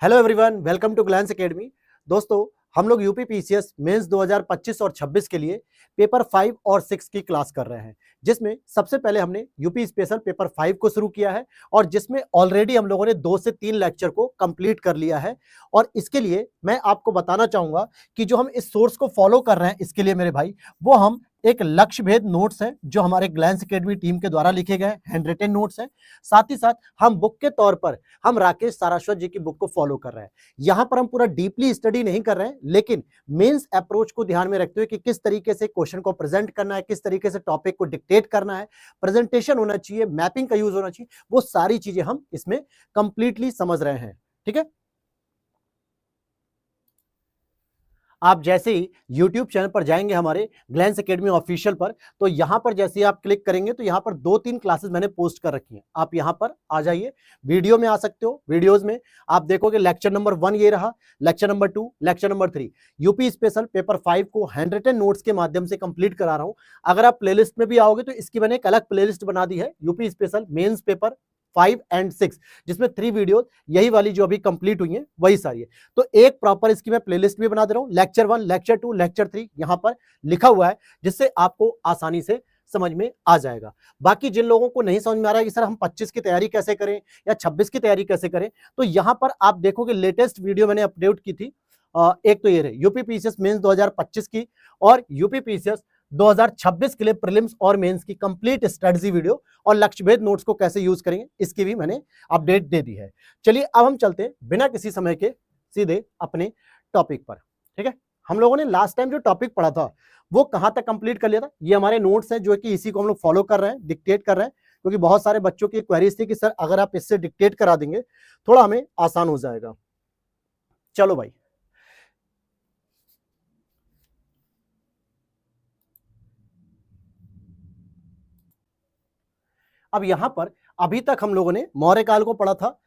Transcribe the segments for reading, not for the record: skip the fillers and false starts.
Hello everyone, welcome to Glance academy. दोस्तों, हम लोग यूपी पीसीएस मेंस 2025 और 26 के लिए पेपर 5 और 6 की क्लास कर रहे हैं, जिसमें सबसे पहले हमने यूपी स्पेशल पेपर 5 को शुरू किया है और जिसमें ऑलरेडी हम लोगों ने 2 से 3 लेक्चर को कंप्लीट कर लिया है। और इसके लिए मैं आपको बताना चाहूंगा कि जो हम इस सोर्स को फॉलो कर रहे हैं, इसके लिए मेरे भाई वो हम एक लक्ष्य भेद नोट्स हैं जो हमारे ग्लैंस एकेडमी टीम के द्वारा लिखे गए हैंड रिटन नोट्स हैं। साथ ही साथ हम बुक के तौर पर हम राकेश सारस्वत जी की बुक को फॉलो कर रहे हैं। यहां पर हम पूरा डीपली स्टडी नहीं कर रहे हैं, लेकिन मेंस अप्रोच को ध्यान में रखते हुए कि किस तरीके से क्वेश्चन को प्रेजेंट करना है, किस तरीके से टॉपिक को डिक्टेट करना है, प्रेजेंटेशन होना चाहिए, मैपिंग का यूज होना चाहिए, वो सारी चीजें हम इसमें कंप्लीटली समझ रहे हैं। ठीक है, आप जैसे ही YouTube चैनल पर जाएंगे हमारे ग्लैंस एकेडमी ऑफिशियल पर, तो यहां पर जैसे ही आप क्लिक करेंगे तो यहां पर 2-3 क्लासेस मैंने पोस्ट कर रखी हैं। आप यहां पर आ जाइए, वीडियो में आ सकते हो। वीडियोस में आप देखोगे लेक्चर नंबर 1 ये रहा, lecture number 2, lecture number 3 UP special paper 5 को हैंड रिटन नोट्स के माध्यम से कंप्लीट करा रहा हूं। अगर आप प्लेलिस्ट में भी आओगे तो इसकी मैंने एक अलग प्लेलिस्ट बना दी है, UP special mains paper 5 and 6, जिसमें 3 वीडियो यही वाली जो अभी कंप्लीट हुई है वही सारी है। तो एक प्रॉपर इसकी मैं प्लेलिस्ट भी बना दे रहा हूं, लेक्चर 1, लेक्चर 2, लेक्चर 3 यहां पर लिखा हुआ है, जिससे आपको आसानी से समझ में आ जाएगा। बाकी जिन लोगों को नहीं समझ में आ रहा है कि सर हम 25 की तैयारी कैसे करें या 26 की तैयारी कैसे करें, तो यहां पर आप देखोगे लेटेस्ट वीडियो मैंने अपलोड की थी। एक तो ये रहे यूपी पीसीएस मेंस 2025 की और यूपी पीसीएस 2026 के लिए प्रीलिम्स और मेंस की कंप्लीट स्ट्रेटजी वीडियो और लक्ष्य भेद नोट्स को कैसे यूज करेंगे इसकी भी मैंने अपडेट दे दी है। चलिए अब हम चलते हैं बिना किसी समय के सीधे अपने टॉपिक पर। ठीक है, हम लोगों ने लास्ट टाइम जो टॉपिक पढ़ा था वो कहां तक कंप्लीट कर लिया था। ये हमारे नोट्स हैं जो कि इसी को हम लोग फॉलो कर रहे हैं, डिक्टेट कर रहे हैं, क्योंकि बहुत सारे बच्चों की क्वेरीज थी कि सर अगर आप इससे डिक्टेट करा देंगे थोड़ा हमें आसान हो जाएगा। चलो भाई, अब यहां पर अभी तक हम लोगों ने मौर्य काल को पढ़ा था,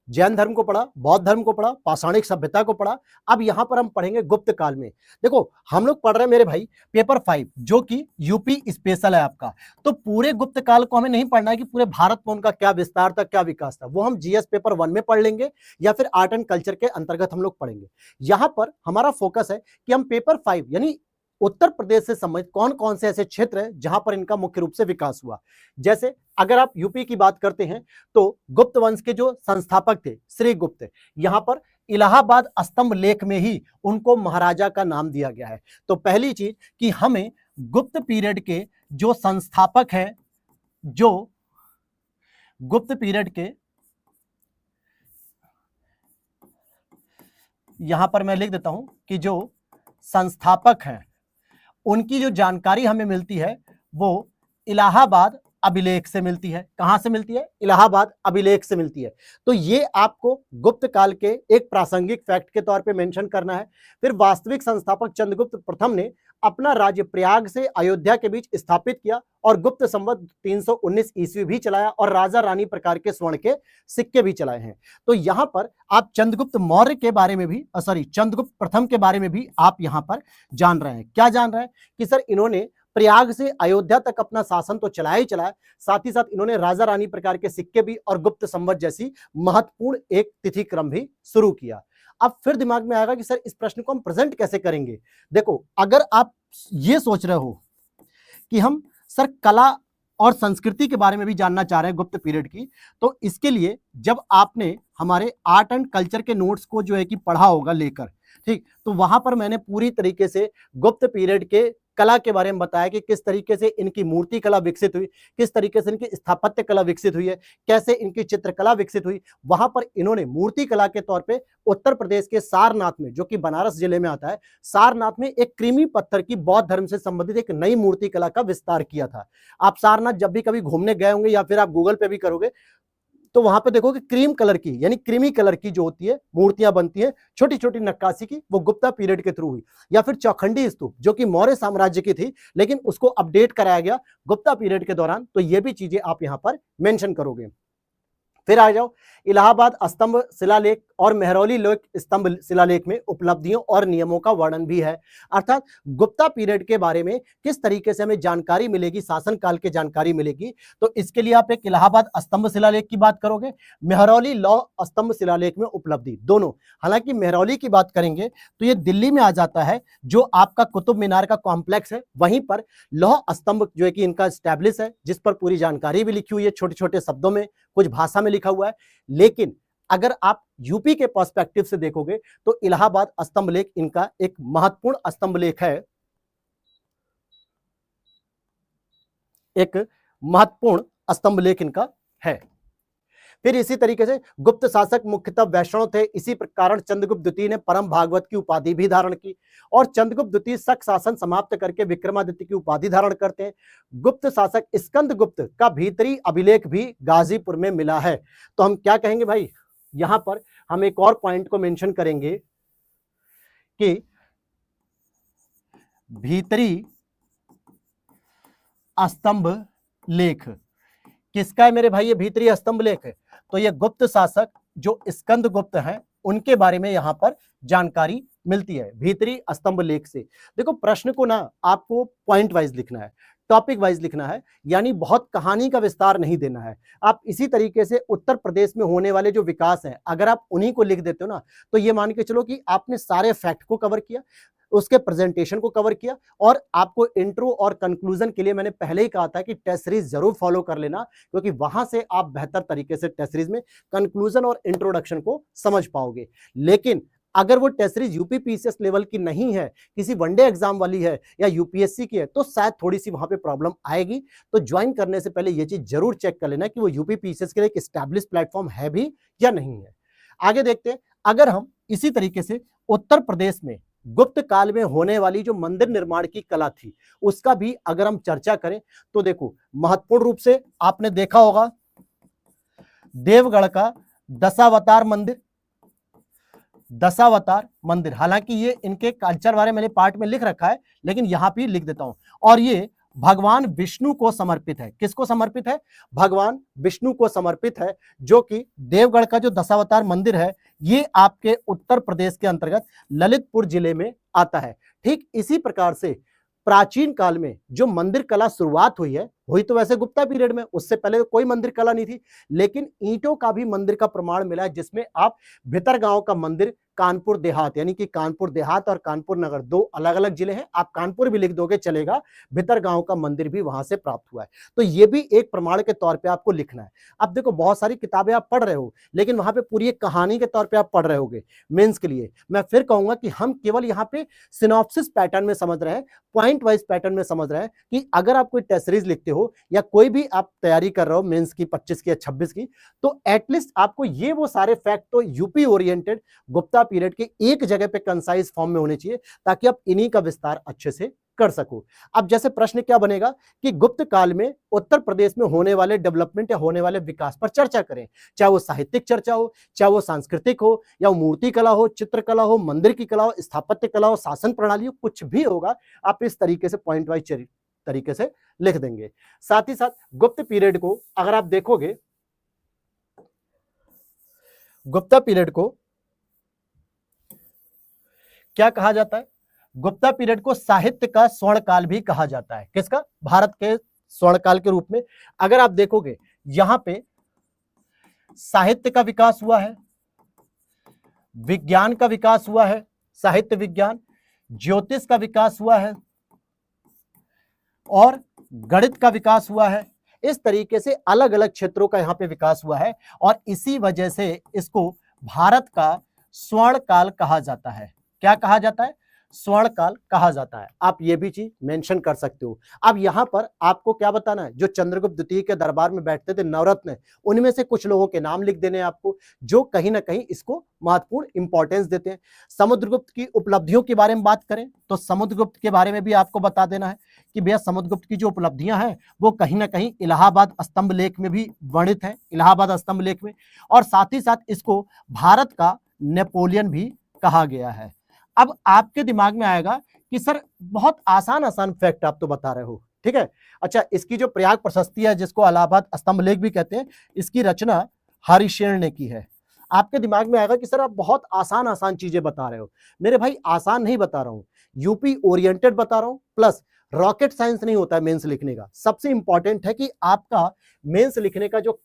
जैन धर्म को पढ़ा, बौद्ध धर्म को पढ़ा, पाषाणिक सभ्यता को पढ़ा। अब यहां पर हम पढ़ेंगे गुप्त काल में। देखो, हम लोग पढ़ रहे हैं मेरे भाई पेपर 5 जो कि यूपी स्पेशल है आपका। तो पूरे गुप्त काल को हमें नहीं पढ़ना है कि पूरे भारत में उनका क्या विस्तार था, क्या विकास था, वो हम जीएस पेपर 1 में पढ़ लेंगे या फिर आर्ट एंड कल्चर के अंतर्गत हम लोग पढ़ेंगे। यहां पर हमारा फोकस है कि हम पेपर 5 यानी उत्तर प्रदेश से संबंधित कौन कौन से ऐसे क्षेत्र हैं जहां पर इनका मुख्य रूप से विकास हुआ। जैसे अगर आप यूपी की बात करते हैं तो गुप्त वंश के जो संस्थापक थे श्री गुप्त, यहां पर इलाहाबाद स्तंभ लेख में ही उनको महाराजा का नाम दिया गया है। तो पहली चीज कि हमें गुप्त पीरियड के जो संस्थापक हैं, जो गुप्त पीरियड के, यहां पर मैं लिख देता हूं कि जो संस्थापक हैं उनकी जो जानकारी हमें मिलती है वो इलाहाबाद अभिलेख से मिलती है। कहां से मिलती है? इलाहाबाद अभिलेख से मिलती है। तो ये आपको गुप्त काल के एक प्रासंगिक फैक्ट के तौर पे मेंशन करना है। फिर वास्तविक संस्थापक चंद्रगुप्त प्रथम ने अपना राज्य प्रयाग से अयोध्या के बीच स्थापित किया और गुप्त संवत 319 ईस्वी भी चलाया और राजा रानी प्रकार के स्वर्ण के सिक्के भी चलाए हैं। तो यहां पर आप चंद्रगुप्त मौर्य के बारे में भी चंद्रगुप्त प्रथम के बारे में भी आप यहां पर जान रहे हैं। क्या जान रहे हैं? कि सर इन्होंने प्रयाग से अयोध्या तक अपना शासन तो चलाया ही चलाया, साथ ही साथ इन्होंने राजा रानी प्रकार के सिक्के भी और गुप्त संवत जैसी महत्वपूर्ण एक तिथि क्रम भी शुरू किया। अब फिर दिमाग में आएगा कि सर इस प्रश्न को हम प्रेजेंट कैसे करेंगे। देखो, अगर आप ये सोच रहे हो कि हम सर कला और संस्कृति के बारे में भी जानना चाह रहे हैं गुप्त पीरियड की, तो इसके लिए जब आपने हमारे आर्ट एंड कल्चर के नोट्स को जो है कि पढ़ा होगा लेकर, ठीक, तो वहां पर मैंने पूरी तरीके से गुप्त पीरियड के कला के बारे में बताया कि किस तरीके से इनकी मूर्ति कला विकसित हुई, किस तरीके से इनकी स्थापत्य कला विकसित हुई है, कैसे इनकी चित्रकला विकसित हुई। वहां पर इन्होंने मूर्ति कला के तौर पे उत्तर प्रदेश के सारनाथ में, जो कि बनारस जिले में आता है, सारनाथ में एक क्रीमी पत्थर की बौद्ध धर्म से संबंधित एक नई मूर्ति कला का विस्तार किया था। आप सारनाथ जब भी कभी घूमने गए होंगे या फिर आप गूगल पे भी करोगे तो वहां पे देखोगे क्रीम कलर की यानी क्रीमी कलर की जो होती है मूर्तियां बनती हैं, छोटी छोटी नक्काशी की, वो गुप्ता पीरियड के थ्रू हुई। या फिर चौखंडी स्तूप जो कि मौर्य साम्राज्य की थी लेकिन उसको अपडेट कराया गया गुप्ता पीरियड के दौरान। तो ये भी चीजें आप यहां पर मेंशन करोगे। फिर आ जाओ, इलाहाबाद स्तंभ शिलालेख और मेहरौली लोक स्तंभ शिलालेख में उपलब्धियों और नियमों का वर्णन भी है। अर्थात गुप्ता पीरियड के बारे में किस तरीके से हमें जानकारी मिलेगी, शासनकाल की जानकारी मिलेगी, तो इसके लिए आप एक इलाहाबाद स्तंभ शिलालेख की बात करोगे, मेहरौली लौ स्तंभ शिलालेख में उपलब्धि, दोनों। हालांकि मेहरौली की बात करेंगे तो ये दिल्ली में आ जाता है, जो आपका कुतुब मीनार का कॉम्प्लेक्स है, वहीं पर लौह स्तंभ जो है कि इनका स्टैब्लिश है, जिस पर पूरी जानकारी भी लिखी हुई है, छोटे छोटे शब्दों में, कुछ भाषा में लिखा हुआ है। लेकिन अगर आप यूपी के पर्सपेक्टिव से देखोगे तो इलाहाबाद स्तंभ लेख इनका एक महत्वपूर्ण स्तंभ लेख है, एक महत्वपूर्ण स्तंभ लेख इनका है। फिर इसी तरीके से गुप्त शासक मुख्यतः वैष्णव थे, इसी कारण चंद्रगुप्त द्वितीय ने परम भागवत की उपाधि भी धारण की, और चंद्रगुप्त द्वितीय शक शासन समाप्त करके विक्रमादित्य की उपाधि धारण करते हैं। गुप्त शासक स्कंदगुप्त का भीतरी अभिलेख भी गाजीपुर में मिला है। तो हम क्या कहेंगे भाई, यहां पर हम एक और पॉइंट को मेंशन करेंगे कि भीतरी स्तंभ लेख किसका है मेरे भाई, ये भीतरी स्तंभ लेख है। तो ये गुप्त शासक जो स्कंदगुप्त हैं उनके बारे में यहां पर जानकारी मिलती है भीतरी स्तंभ लेख से। देखो, प्रश्न को ना आपको पॉइंट वाइज लिखना है, टॉपिक वाइज लिखना है, यानी बहुत कहानी का विस्तार नहीं देना है। आप इसी तरीके से उत्तर प्रदेश में होने वाले जो विकास हैं, अगर आप उन्हीं को लिख देते हो ना, तो ये मान के चलो कि आपने सारे फैक्ट को कवर किया, उसके प्रेजेंटेशन को कवर किया, और आपको इंट्रो और कंक्लूजन के लिए मैंने पहले ही कहा था कि टेस्ट सीरीज जरूर फॉलो कर लेना, क्योंकि वहां से आप बेहतर तरीके से टेस्ट सीरीज में कंक्लूजन और इंट्रोडक्शन को समझ पाओगे। लेकिन अगर वो test series UP PCS level की नहीं है, किसी वनडे एग्जाम वाली है या यूपीएससी की है, तो शायद थोड़ी सी वहां पे प्रॉब्लम आएगी। तो ज्वाइन करने से पहले ये चीज जरूर चेक कर लेना कि वो यूपी पीसीएस के लिए एक एस्टैब्लिश प्लेटफॉर्म है भी या नहीं है। आगे देखते हैं, अगर हम इसी तरीके से उत्तर प्रदेश में गुप्त काल में होने वाली जो मंदिर निर्माण की कला थी, उसका भी अगर हम चर्चा करें, तो देखो, महत्वपूर्ण रूप से आपने देखा होगा देवगढ़ का दशावतार मंदिर, दशावतार मंदिर। हालांकि ये इनके कल्चर बारे मैंने पार्ट में लिख रखा है, लेकिन यहां भी लिख देता हूं। और ये भगवान विष्णु को समर्पित है। किसको समर्पित है? भगवान विष्णु को समर्पित है, जो कि देवगढ़ का जो दशावतार मंदिर है, ये आपके उत्तर प्रदेश के अंतर्गत ललितपुर जिले में आता है। ठीक इसी प्रकार से प्राचीन काल में जो मंदिर कला शुरुआत हुई है, हुई तो वैसे गुप्ता पीरियड में, उससे पहले कोई मंदिर कला नहीं थी, लेकिन ईंटों का भी मंदिर का प्रमाण मिला है, जिसमें आप भितरगांव का मंदिर, कानपुर देहात, यानी कि कानपुर देहात और कानपुर नगर दो अलग अलग जिले हैं, आप कानपुर भी लिख दोगे चलेगा, भितरगांव का मंदिर भी वहां से प्राप्त हुआ है। तो ये भी एक प्रमाण के तौर पे आपको लिखना है। अब देखो, बहुत सारी किताबें आप पढ़ रहे हो, लेकिन वहां पे पूरी एक कहानी के तौर पे आप पढ़ रहे होगे मेंस के लिए। मैं फिर कहूंगा कि हम केवल यहाँ पे सिनॉप्सिस पैटर्न में समझ रहे हैं, पॉइंट वाइज पैटर्न में समझ रहे हैं, कि अगर आप कोई टेस्ट सीरीज लिखते हो या कोई भी आप तैयारी कर रहे हो मेंस की 25 की या 26 की, तो एटलीस्ट आपको ये वो सारे फैक्ट तो यूपी ओरिएंटेड गुप्ता पीरियड के एक जगह पे कंसाइज फॉर्म में होने चाहिए, ताकि आप इन्हीं का विस्तार अच्छे से कर सको। अब जैसे प्रश्न क्या बनेगा कि गुप्त काल में उत्तर प्रदेश में होने वाले डेवलपमेंट या होने वाले विकास पर चर्चा करें, चाहे वो साहित्यिक चर्चा हो, चाहे वो सांस्कृतिक हो, या वो मूर्ति कला हो, चित्रकला हो, मंदिर की कला हो, स्थापत्य कला हो, शासन प्रणाली हो, कुछ भी होगा, आप इस तरीके से पॉइंट वाइज तरीके से लिख देंगे। साथ ही साथ गुप्त पीरियड को अगर आप देखोगे, गुप्ता पीरियड को क्या कहा जाता है? गुप्ता पीरियड को साहित्य का स्वर्ण काल भी कहा जाता है। किसका? भारत के स्वर्ण काल के रूप में। अगर आप देखोगे, यहां पे साहित्य का विकास हुआ है, विज्ञान का विकास हुआ है, साहित्य विज्ञान, ज्योतिष का विकास हुआ है, और गणित का विकास हुआ है। इस तरीके से अलग अलग क्षेत्रों का यहां पे विकास हुआ है, और इसी वजह से इसको भारत का स्वर्ण काल कहा जाता है। क्या कहा जाता है? स्वर्ण काल कहा जाता है। आप ये भी चीज मेंशन कर सकते हो। अब यहां पर आपको क्या बताना है, जो चंद्रगुप्त द्वितीय के दरबार में बैठते थे नवरत्न, उनमें से कुछ लोगों के नाम लिख देने हैं आपको, जो कहीं ना कहीं इसको महत्वपूर्ण इंपॉर्टेंस देते हैं। समुद्रगुप्त की उपलब्धियों के बारे में बात करें तो समुद्रगुप्त के बारे में भी आपको बता देना है कि भैया समुद्रगुप्त की जो उपलब्धियां हैं वो कहीं ना कहीं इलाहाबाद स्तंभ लेख में भी वर्णित है, इलाहाबाद स्तंभ लेख में, और साथ ही साथ इसको भारत का नेपोलियन भी कहा गया है। अब आपके दिमाग में आएगा कि सर बहुत आसान आसान फैक्ट आप तो बता रहे हो, ठीक है। अच्छा, इसकी जो प्रयाग प्रशस्ति है, जिसको इलाहाबाद स्तंभ लेख भी कहते हैं, इसकी रचना हरिशेन ने की है। आपके दिमाग में आएगा कि सर आप बहुत आसान आसान चीजें बता रहे हो। मेरे भाई आसान नहीं बता रहा हूं, यूपी ओरिएंटेड बता रहा हूं, प्लस रॉकेट साइंस नहीं होता है मेंस लिखने का। सबसे इंपॉर्टेंट है कि आपका मेंस लिखने का जो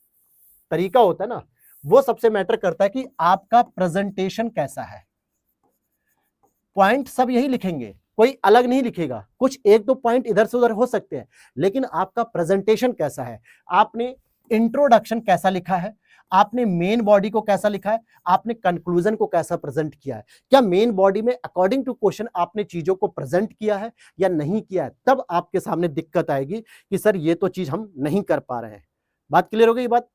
तरीका होता है ना, वो सबसे मैटर करता है कि आपका प्रेजेंटेशन कैसा है। पॉइंट सब यही लिखेंगे, कोई अलग नहीं लिखेगा, कुछ एक दो पॉइंट इधर से उधर हो सकते हैं, लेकिन आपका प्रेजेंटेशन कैसा है, आपने इंट्रोडक्शन कैसा लिखा है, आपने मेन बॉडी को कैसा लिखा है, आपने कंक्लूजन को कैसा प्रेजेंट किया है, क्या मेन बॉडी में अकॉर्डिंग टू क्वेश्चन आपने चीजों को प्रेजेंट किया है या नहीं किया है। तब आपके सामने दिक्कत आएगी कि सर ये तो चीज हम नहीं कर पा रहे हैं। बात क्लियर हो गई? बात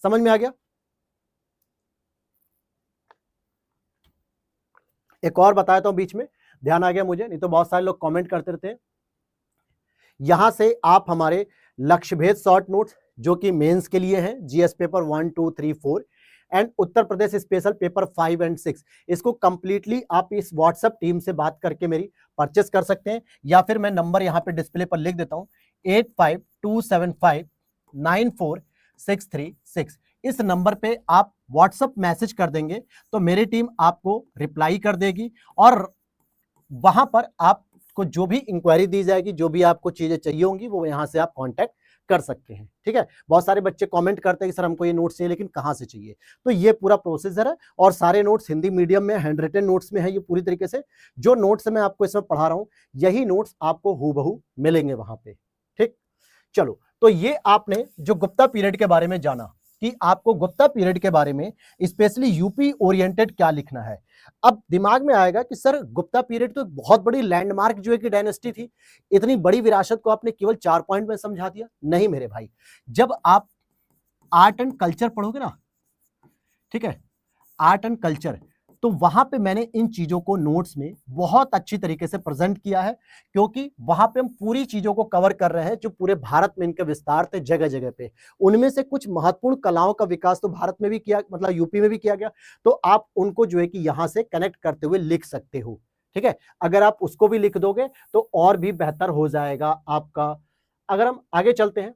समझ में आ गया? एक और बताया तो बीच में ध्यान आ गया मुझे, नहीं तो बहुत सारे लोग कमेंट करते रहते हैं। यहां से आप हमारे लक्ष्य भेद शॉर्ट नोट्स जो कि मेंस के लिए हैं, GS paper 1 2 3 4 and Uttar Pradesh special paper 5 and 6, इसको कंप्लीटली आप इस व्हाट्सएप टीम से बात करके मेरी परचेस कर सकते हैं, या फिर मैं नंबर यहां पे डिस्प्ले पर लिख देता हूं 8527594636। इस नंबर पे आप व्हाट्सएप मैसेज कर देंगे तो मेरी टीम आपको रिप्लाई कर देगी, और वहां पर आपको जो भी इंक्वायरी दी जाएगी, जो भी आपको चीजें चाहिए होंगी, वो यहां से आप कांटेक्ट कर सकते हैं। ठीक है, बहुत सारे बच्चे कमेंट करते हैं कि सर हमको ये नोट्स चाहिए, लेकिन कहां से चाहिए। तो ये पूरा प्रोसीजर है, और सारे नोट्स हिंदी मीडियम में हैंड रिटन नोट्स में है। ये पूरी तरीके से जो नोट्स मैं आपको इसमें पढ़ा रहा हूं, यही नोट्स आपको हूबहू मिलेंगे वहां पे। ठीक, चलो, तो ये आपने जो गुप्ता पीरियड के बारे में जाना कि आपको गुप्ता पीरियड के बारे में स्पेशली यूपी ओरिएंटेड क्या लिखना है। अब दिमाग में आएगा कि सर गुप्ता पीरियड तो एक बहुत बड़ी लैंडमार्क जो है कि डायनेस्टी थी, इतनी बड़ी विरासत को आपने केवल 4 पॉइंट में समझा दिया। नहीं मेरे भाई, जब आप आर्ट एंड कल्चर पढ़ोगे ना, ठीक है, आर्ट एंड कल्चर, तो वहां पे मैंने इन चीजों को नोट्स में बहुत अच्छी तरीके से प्रेजेंट किया है, क्योंकि वहां पे हम पूरी चीजों को कवर कर रहे हैं जो पूरे भारत में इनके विस्तार थे जगह जगह पे। उनमें से कुछ महत्वपूर्ण कलाओं का विकास तो भारत में भी किया, मतलब यूपी में भी किया गया, तो आप उनको जो है कि यहां से कनेक्ट करते हुए लिख सकते हो। ठीक है, अगर आप उसको भी लिख दोगे तो और भी बेहतर हो जाएगा आपका। अगर हम आगे चलते हैं,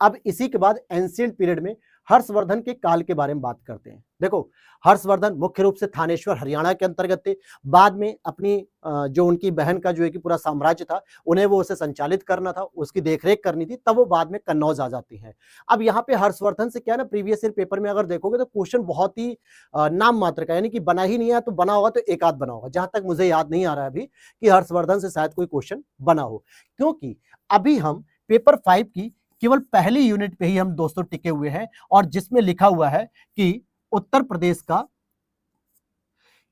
अब इसी के बाद एंशिएंट पीरियड में हर्षवर्धन के काल के बारे में बात करते हैं। देखो, हर्षवर्धन मुख्य रूप से थानेश्वर हरियाणा के अंतर्गत थे। बाद में अपनी जो उनकी बहन का जो है कि पूरा साम्राज्य था, उन्हें वो उसे संचालित करना था, उसकी देखरेख करनी थी, तब वो बाद में कन्नौज आ जाती हैं। अब यहाँ पे हर्षवर्धन से क्या ना, प्रीवियस ईयर पेपर में अगर देखोगे तो क्वेश्चन बहुत ही नाम मात्र का, यानी कि बना ही नहीं है, तो बना होगा तो एक आध बना होगा। जहां तक मुझे याद नहीं आ रहा है अभी कि हर्षवर्धन से शायद कोई क्वेश्चन बना हो, क्योंकि अभी हम पेपर 5 की केवल पहली यूनिट पे ही हम दोस्तों टिके हुए हैं, और जिसमें लिखा हुआ है कि उत्तर प्रदेश का,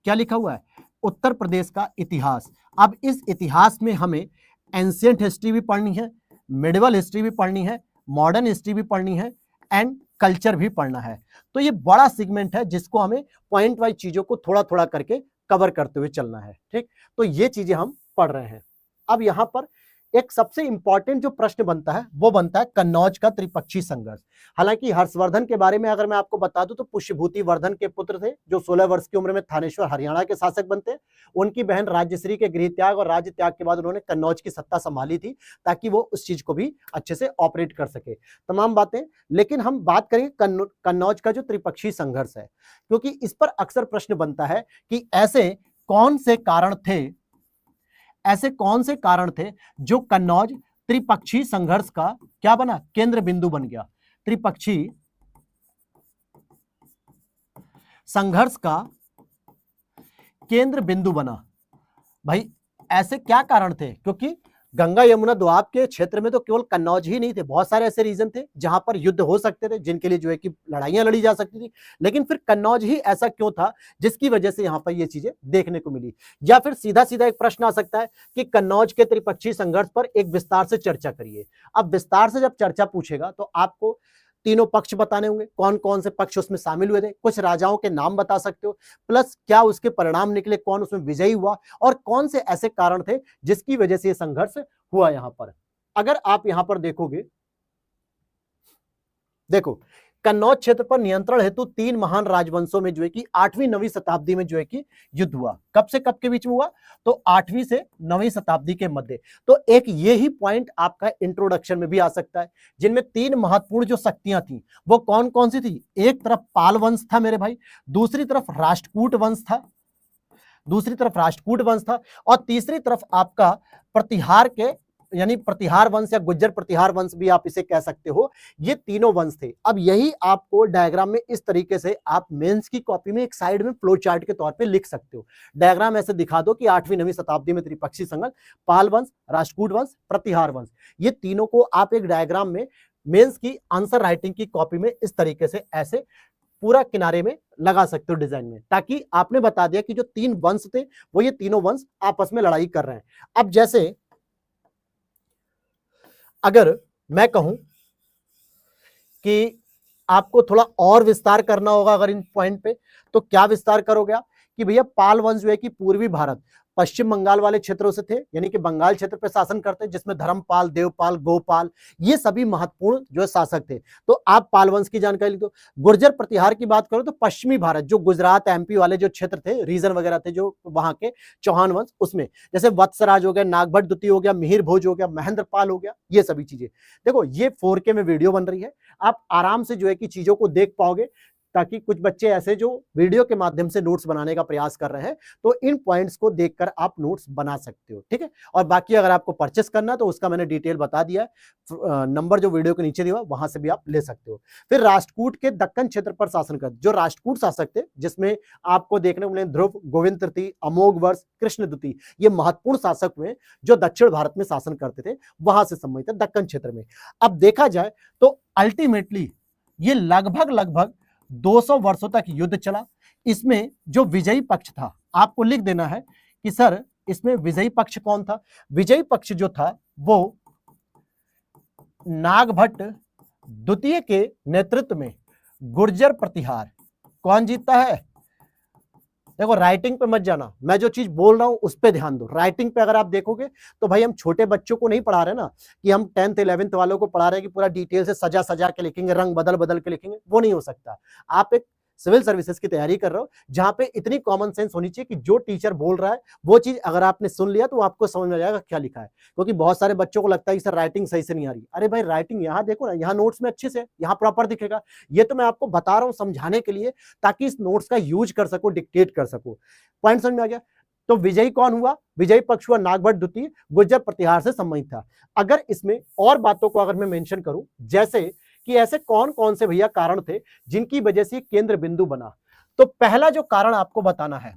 क्या लिखा हुआ है, उत्तर प्रदेश का इतिहास। अब इस इतिहास में हमें एंशिएंट हिस्ट्री भी पढ़नी है, मिडिवल हिस्ट्री भी पढ़नी है, मॉडर्न हिस्ट्री भी पढ़नी है, एंड कल्चर भी पढ़ना है। तो ये बड़ा सेगमेंट है जिसको हमें पॉइंट वाइज चीजों को थोड़ा थोड़ा करके कवर करते हुए चलना है। ठीक, तो ये चीजें हम पढ़ रहे हैं। अब यहां पर एक सबसे इंपॉर्टेंट जो प्रश्न बनता है वो बनता है कन्नौज का त्रिपक्षी संघर्ष। हालांकि हर्षवर्धन के बारे में अगर मैं आपको बता दूं तो पुष्यभूति वर्धन के पुत्र थे, जो 16 वर्ष की उम्र में थानेश्वर हरियाणा के शासक बनते हैं। उनकी बहन राज्यश्री के गृह त्याग और राज्य त्याग के बाद उन्होंने कन्नौज की सत्ता संभाली थी, ताकि वो उस चीज को भी अच्छे से ऑपरेट कर सके, तमाम बातें। लेकिन हम बात करेंगे कन्नौज का जो त्रिपक्षी संघर्ष है, क्योंकि इस पर अक्सर प्रश्न बनता है कि ऐसे कौन से कारण थे, ऐसे कौन से कारण थे जो कन्नौज त्रिपक्षी संघर्ष का क्या बना, केंद्र बिंदु बन गया। त्रिपक्षी संघर्ष का केंद्र बिंदु बना। भाई ऐसे क्या कारण थे, क्योंकि गंगा यमुना दोआब के क्षेत्र में तो केवल कन्नौज ही नहीं थे, बहुत सारे ऐसे रीजन थे जहां पर युद्ध हो सकते थे, जिनके लिए जो है कि लड़ाइयां लड़ी जा सकती थी। लेकिन फिर कन्नौज ही ऐसा क्यों था जिसकी वजह से यहां पर ये चीजें देखने को मिली। या फिर सीधा सीधा एक प्रश्न आ सकता है कि कन्नौज के त्रिपक्षी संघर्ष पर एक विस्तार से चर्चा करिए। अब विस्तार से जब चर्चा पूछेगा तो आपको तीनों पक्ष बताने होंगे, कौन कौन से पक्ष उसमें शामिल हुए थे, कुछ राजाओं के नाम बता सकते हो, प्लस क्या उसके परिणाम निकले, कौन उसमें विजयी हुआ, और कौन से ऐसे कारण थे जिसकी वजह से यह संघर्ष हुआ। यहां पर अगर आप यहां पर देखोगे, देखो कन्नौज क्षेत्र पर नियंत्रण हेतु 3 महान राजवंशों में जो है कि 8वीं 9वीं शताब्दी में जो है कि युद्ध हुआ। कब से कब के बीच में हुआ? तो 8वीं से 9वीं शताब्दी के मध्य। तो एक ये ही पॉइंट आपका इंट्रोडक्शन में भी आ सकता है, जिनमें 3 महत्वपूर्ण जो शक्तियां थी वो कौन कौन सी थी? एक तरफ पाल वंश था मेरे भाई, दूसरी तरफ राष्ट्रकूट वंश था, और तीसरी तरफ आपका प्रतिहार के यानी प्रतिहार वंश या गुज्जर प्रतिहार वंश भी आप इसे कह सकते हो। ये तीनों वंश थे। अब यही आपको डायग्राम में इस तरीके से आप मेंस की कॉपी में एक साइड में फ्लो चार्ट के तौर पे लिख सकते हो। डायग्राम ऐसे दिखा दो कि 8वीं 9वीं शताब्दी में त्रिपक्षी संघर्ष, पाल वंश, राष्ट्रकूट वंश, प्रतिहार वंश, ये तीनों को आप एक डायग्राम में मेंस की आंसर राइटिंग की कॉपी में इस तरीके से ऐसे पूरा किनारे में लगा सकते हो डिजाइन में, ताकि आपने बता दिया कि जो 3 वंश थे वो ये तीनों वंश आपस में लड़ाई कर रहे हैं। अब जैसे अगर मैं कहूं कि आपको थोड़ा और विस्तार करना होगा अगर इन पॉइंट पे, तो क्या विस्तार करोगे आप कि भैया पाल वंश जो है कि पूर्वी भारत पश्चिम बंगाल वाले क्षेत्रों से थे, यानी कि बंगाल क्षेत्र पे शासन करते, जिसमें धर्मपाल, देवपाल, गोपाल ये सभी महत्वपूर्ण जो शासक थे। तो आप पाल वंश की जानकारी लिख दो। गुर्जर प्रतिहार की बात करो तो पश्चिमी भारत जो गुजरात एमपी वाले जो क्षेत्र थे, रीजन वगैरह थे जो वहां के चौहान वंश, उसमें जैसे वत्सराज हो गया, नागभट्ट द्वितीय हो गया, मिहिर भोज हो गया, महेंद्रपाल हो गया, ये सभी चीजें। देखो ये 4K में वीडियो बन रही है, आप आराम से जो है कि चीजों को देख पाओगे, ताकि कुछ बच्चे ऐसे जो वीडियो के माध्यम से नोट्स बनाने का प्रयास कर रहे हैं तो इन पॉइंट्स को देखकर आप नोट्स बना सकते हो, ठीक है। और बाकी अगर आपको परचेस करना तो उसका मैंने डिटेल बता दिया है, नंबर जो वीडियो के नीचे दिया वहां से भी आप ले सकते हो। फिर राष्ट्रकूट के दक्कन क्षेत्र पर शासन कर जो राष्ट्रकूट शासक थे, जिसमें आपको देखने को मिले ध्रुव, गोविंद तृतीय, अमोघ वर्ष, कृष्ण द्वितीय, ये महत्वपूर्ण शासक हुए जो दक्षिण भारत में शासन करते थे, वहां से संबंधित है दक्कन क्षेत्र में। अब देखा जाए तो अल्टीमेटली ये लगभग 200 वर्षों तक युद्ध चला। इसमें जो विजयी पक्ष था, आपको लिख देना है कि सर इसमें विजयी पक्ष कौन था। विजयी पक्ष जो था वो नागभट्ट द्वितीय के नेतृत्व में गुर्जर प्रतिहार। कौन जीतता है? देखो राइटिंग पे मत जाना, मैं जो चीज बोल रहा हूं उस पे ध्यान दो। राइटिंग पे अगर आप देखोगे तो भाई हम छोटे बच्चों को नहीं पढ़ा रहे ना, कि हम 10th 11th वालों को पढ़ा रहे हैं कि पूरा डिटेल से सजा सजा के लिखेंगे, रंग बदल बदल के लिखेंगे, वो नहीं हो सकता। आप एक सिविल सर्विसेज की तैयारी कर रहे हो जहां पे इतनी कॉमन सेंस होनी चाहिए कि जो टीचर बोल रहा है वो चीज अगर आपने सुन लिया तो आपको समझ में आ जाएगा क्या लिखा है। क्योंकि बहुत सारे बच्चों को लगता है कि सर राइटिंग सही से नहीं आ रही। अरे भाई राइटिंग यहाँ देखो ना, यहाँ नोट्स में अच्छे से यहाँ प्रॉपर दिखेगा। ये तो मैं आपको बता रहा हूँ समझाने के लिए, ताकि इस नोट्स का यूज कर सको, डिक्टेट कर सको। पॉइंट समझ में आ गया? तो विजयी कौन हुआ? विजयी पक्ष हुआ नागभट्ट द्वितीय, गुर्जर प्रतिहार से संबंधित था। अगर इसमें और बातों को अगर मैं मेंशन करूं, जैसे कि ऐसे कौन कौन से भैया कारण थे जिनकी वजह से केंद्र बिंदु बना, तो पहला जो कारण आपको बताना है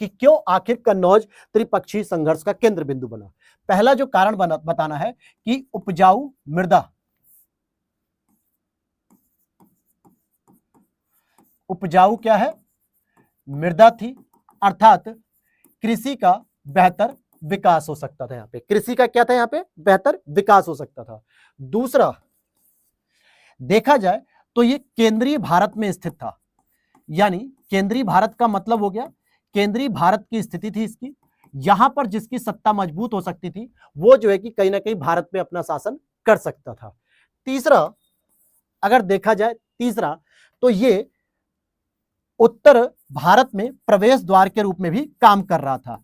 कि क्यों आखिर कन्नौज त्रिपक्षीय संघर्ष का केंद्र बिंदु बना। पहला जो कारण बताना है कि उपजाऊ मृदा, उपजाऊ क्या है? मृदा थी, अर्थात कृषि का बेहतर विकास हो सकता था। यहां पे कृषि का क्या था? यहां पे बेहतर विकास हो सकता था। दूसरा देखा जाए तो ये केंद्रीय भारत में स्थित था, यानी केंद्रीय भारत का मतलब हो गया केंद्रीय भारत की स्थिति थी इसकी, यहां पर जिसकी सत्ता मजबूत हो सकती थी वो जो है कि कहीं ना कहीं भारत में अपना शासन कर सकता था। तीसरा अगर देखा जाए, तीसरा तो ये उत्तर भारत में प्रवेश द्वार के रूप में भी काम कर रहा था।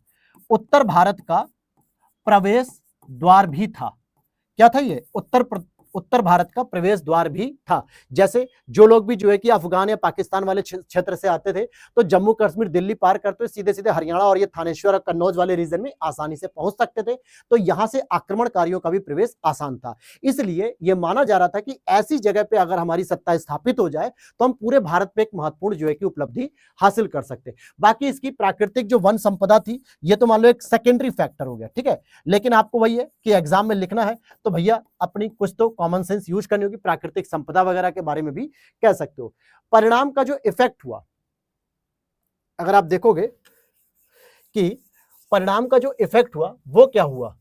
उत्तर भारत का प्रवेश द्वार भी था। क्या था ये? उत्तर भारत का प्रवेश द्वार भी था। जैसे जो लोग भी जो है कि अफगान या पाकिस्तान वाले क्षेत्र से आते थे तो जम्मू कश्मीर दिल्ली पार करते हुए सीधे सीधे हरियाणा और ये थानेश्वर और कन्नौज वाले रीजन में आसानी से पहुंच सकते थे। तो यहां से आक्रमणकारियों का भी प्रवेश आसान था। इसलिए यह माना जा रहा था कि ऐसी जगह पे अगर हमारी सत्ता स्थापित हो जाए तो हम पूरे भारत पे एक महत्वपूर्ण जो है कि उपलब्धि हासिल कर सकते। बाकी इसकी प्राकृतिक जो वन संपदा थी ये तो मान लो एक सेकेंडरी फैक्टर हो गया, ठीक है। लेकिन आपको वही है कि एग्जाम में लिखना है तो भैया अपनी कुछ तो कॉमन सेंस यूज करनी होगी, प्राकृतिक संपदा वगैरह के बारे में भी कह सकते हो। परिणाम का जो इफेक्ट हुआ, अगर आप देखोगे कि परिणाम का जो इफेक्ट हुआ वो क्या हुआ,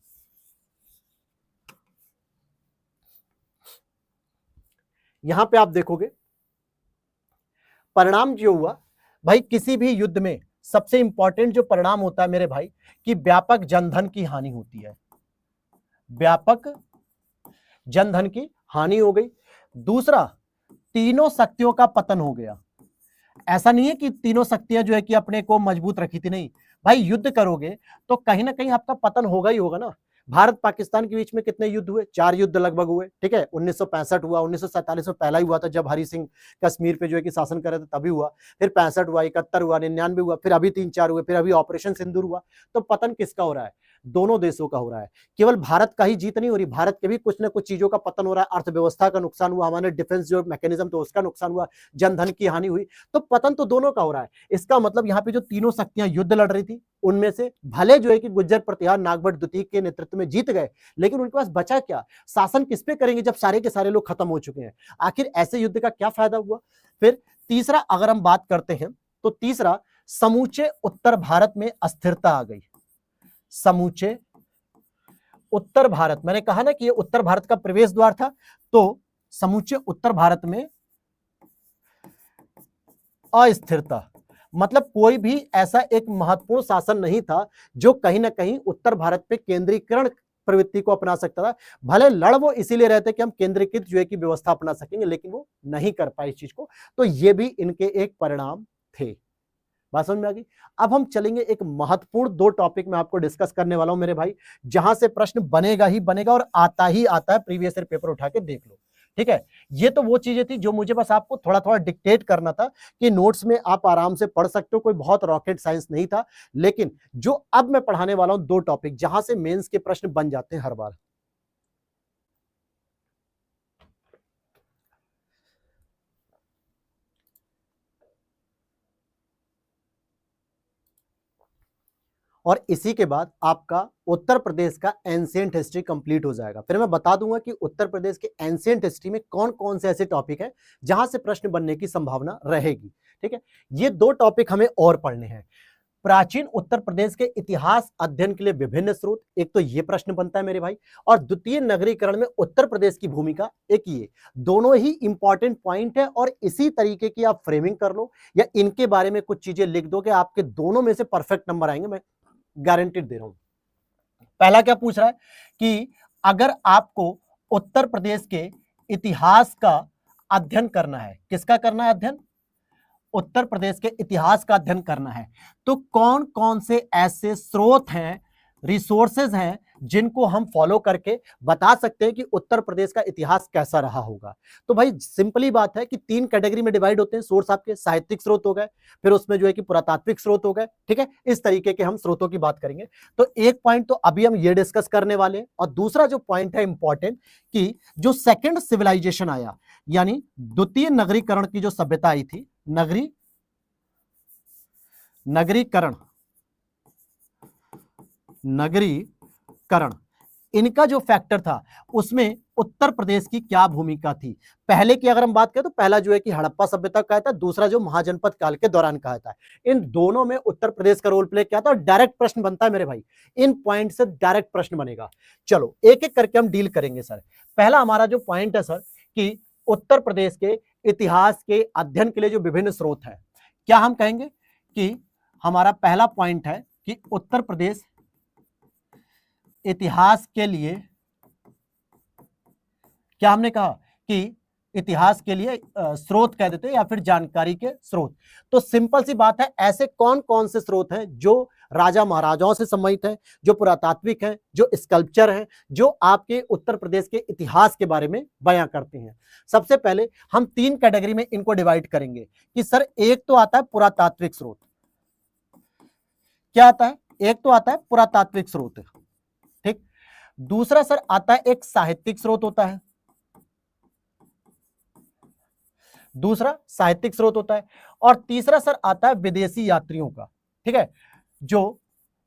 यहां पे आप देखोगे परिणाम जो हुआ भाई, किसी भी युद्ध में सबसे इंपॉर्टेंट जो परिणाम होता है मेरे भाई कि व्यापक जनधन की हानि होती है। व्यापक जनधन की हानि हो गई। दूसरा, तीनों शक्तियों का पतन हो गया। ऐसा नहीं है कि तीनों शक्तियां जो है कि अपने को मजबूत रखी थी, नहीं भाई, युद्ध करोगे तो कहीं ना कहीं आपका पतन होगा ही होगा ना। भारत पाकिस्तान के बीच में कितने युद्ध हुए? 4 युद्ध लगभग हुए, ठीक है। 1965 हुआ, 1947 में पहला ही हुआ था जब हरि सिंह कश्मीर पे जो है कि शासन कर रहे थे, तभी हुआ। फिर 65 हुआ, 71 हुआ, 99 हुआ, फिर अभी 3-4 हुए, फिर अभी ऑपरेशन सिंदूर हुआ। तो पतन किसका हो रहा है? दोनों देशों का हो रहा है। केवल भारत का ही जीत नहीं हो रही, भारत के भी कुछ ना कुछ चीजों का पतन हो रहा है। अर्थव्यवस्था का नुकसान हुआ, हमारे डिफेंस जो मैकेनिज्म तो उसका नुकसान हुआ, जनधन की हानि हुई। तो पतन तो दोनों का हो रहा है। इसका मतलब यहाँ पे जो तीनों शक्तियां युद्ध लड़ रही थी, उनमें से भले जो है कि गुज्जर प्रतिहार नागभट्ट द्वितीय के नेतृत्व में जीत गए, लेकिन उनके पास बचा क्या? शासन किस पे करेंगे जब सारे के सारे लोग खत्म हो चुके हैं? आखिर ऐसे युद्ध का क्या फायदा हुआ? फिर तीसरा अगर हम बात करते हैं तो तीसरा, समूचे उत्तर भारत में अस्थिरता आ गई। समूचे उत्तर भारत, मैंने कहा ना कि ये उत्तर भारत का प्रवेश द्वार था, तो समूचे उत्तर भारत में अस्थिरता, मतलब कोई भी ऐसा एक महत्वपूर्ण शासन नहीं था जो कहीं ना कहीं उत्तर भारत पे केंद्रीकरण प्रवृत्ति को अपना सकता था। भले लड़ वो इसीलिए रहते कि हम केंद्रीकृत जो है की व्यवस्था अपना सकेंगे, लेकिन वो नहीं कर पाए इस चीज को। तो ये भी इनके एक परिणाम थे। बात समझ में आ गई? अब हम चलेंगे एक महत्वपूर्ण 2 टॉपिक में आपको डिस्कस करने वाला हूं मेरे भाई, जहां से प्रश्न बनेगा ही बनेगा और आता ही आता है। प्रीवियस ईयर पेपर उठा के देख लो, ठीक है। ये तो वो चीजें थी जो मुझे बस आपको थोड़ा थोड़ा डिक्टेट करना था कि नोट्स में आप आराम से पढ़ सकते हो, कोई बहुत रॉकेट साइंस नहीं था। लेकिन जो अब मैं पढ़ाने वाला हूं 2 टॉपिक, जहां से मेंस के प्रश्न बन जाते हैं हर बार। और इसी के बाद आपका उत्तर प्रदेश का एंशिएंट हिस्ट्री कंप्लीट हो जाएगा। फिर मैं बता दूंगा कि उत्तर प्रदेश के एंशिएंट हिस्ट्री में कौन कौन से ऐसे टॉपिक हैं जहां से प्रश्न बनने की संभावना रहेगी, ठीक है। ये 2 टॉपिक हमें और पढ़ने हैं। प्राचीन उत्तर प्रदेश के इतिहास अध्ययन के लिए विभिन्न स्रोत, एक तो ये प्रश्न बनता है मेरे भाई, और द्वितीय नगरीकरण में उत्तर प्रदेश की भूमिका, एक ये। दोनों ही इंपॉर्टेंट पॉइंट है और इसी तरीके की आप फ्रेमिंग कर लो या इनके बारे में कुछ चीजें लिख दो कि आपके दोनों में से परफेक्ट नंबर आएंगे, मैं गारंटीड दे रहा हूं। पहला क्या पूछ रहा है कि अगर आपको उत्तर प्रदेश के इतिहास का अध्ययन करना है, किसका करना है अध्ययन? उत्तर प्रदेश के इतिहास का अध्ययन करना है, तो कौन कौन से ऐसे स्रोत हैं, रिसोर्सेज हैं जिनको हम फॉलो करके बता सकते हैं कि उत्तर प्रदेश का इतिहास कैसा रहा होगा। तो भाई सिंपली बात है कि 3 कैटेगरी में डिवाइड होते हैं सोर्स। आपके साहित्यिक स्रोत हो गए, फिर उसमें जो है कि पुरातात्विक स्रोत हो गए, ठीक है। इस तरीके के हम स्रोतों की बात करेंगे। तो एक पॉइंट तो अभी हम ये डिस्कस करने वाले हैं, और दूसरा जो पॉइंट है इंपॉर्टेंट, कि जो सेकेंड सिविलाइजेशन आया, यानी द्वितीय नगरीकरण की जो सभ्यता आई थी, नगरीकरण, इनका जो फैक्टर था उसमें उत्तर प्रदेश की क्या भूमिका थी? पहले की अगर हम बात करें तो पहला जो है कि हड़प्पा सभ्यता का था, दूसरा जो महाजनपद काल के दौरान का था। इन दोनों में उत्तर प्रदेश का रोल प्ले क्या था? और डायरेक्ट प्रश्न बनता है मेरे भाई, इन पॉइंट से डायरेक्ट प्रश्न बनेगा। चलो एक एक करके हम डील करेंगे सर। पहला हमारा जो पॉइंट है सर, कि उत्तर प्रदेश के इतिहास के अध्ययन के लिए जो विभिन्न स्रोत है, क्या हम कहेंगे कि हमारा पहला पॉइंट है कि उत्तर प्रदेश इतिहास के लिए, क्या हमने कहा कि इतिहास के लिए स्रोत कह देते हैं या फिर जानकारी के स्रोत। तो सिंपल सी बात है, ऐसे कौन कौन से स्रोत हैं जो राजा महाराजाओं से संबंधित हैं, जो पुरातात्विक हैं, जो स्कल्पचर हैं, जो आपके उत्तर प्रदेश के इतिहास के बारे में बयां करते हैं। सबसे पहले हम 3 कैटेगरी में इनको डिवाइड करेंगे कि सर एक तो आता है पुरातात्विक स्रोत। क्या आता है? एक तो आता है पुरातात्विक स्रोत, ठीक। दूसरा सर आता है एक साहित्यिक स्रोत होता है, दूसरा साहित्यिक स्रोत होता है, और तीसरा सर आता है विदेशी यात्रियों का, ठीक है, जो